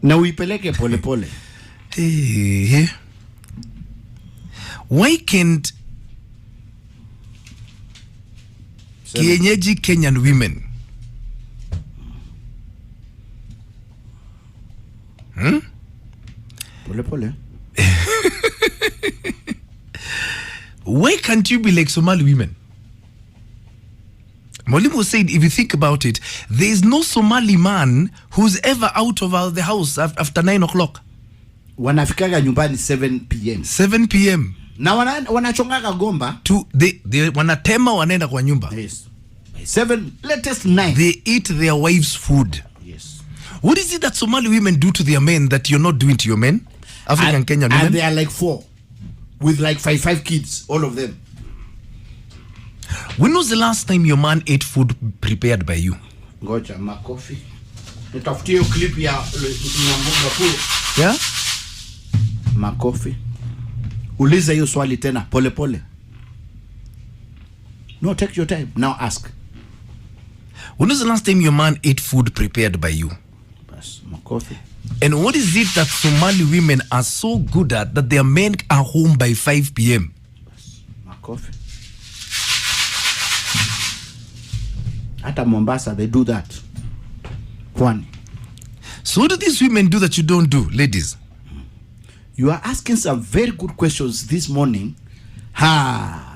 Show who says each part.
Speaker 1: Na uipeleke pole pole.
Speaker 2: Why can't kienyeji Kenyan women
Speaker 1: pole pole.
Speaker 2: Why can't you be like Somali women? Mwalimu said, if you think about it, there is no Somali man who's ever out of the house after 9 o'clock.
Speaker 1: Wanafikaga nyumbani 7 p.m.
Speaker 2: 7 p.m.
Speaker 1: Na wanachongaga gomba.
Speaker 2: They wanatema wanaenda kwa nyumba.
Speaker 1: Yes. 7, latest 9.
Speaker 2: They eat their wives' food.
Speaker 1: Yes.
Speaker 2: What is it that Somali women do to their men that you're not doing to your men? African Kenyan women?
Speaker 1: And they are like 4. With like 5 kids, all of them.
Speaker 2: When was the last time your man ate food prepared by you?
Speaker 1: Ngoja makofi. Nitafutie hiyo clip ya nyamboga kule.
Speaker 2: Yeah?
Speaker 1: Makofi. Uliza hiyo swali tena pole pole. No, take your time. Now ask.
Speaker 2: When was the last time your man ate food prepared by you?
Speaker 1: Bas, makofi.
Speaker 2: And what is it that Somali women are so good at that their men are home by 5 p.m.?
Speaker 1: Bas, makofi. Hata Mombasa, they do that. Pwani.
Speaker 2: So what do these women do that you don't do, ladies?
Speaker 1: You are asking some very good questions this morning. Ha!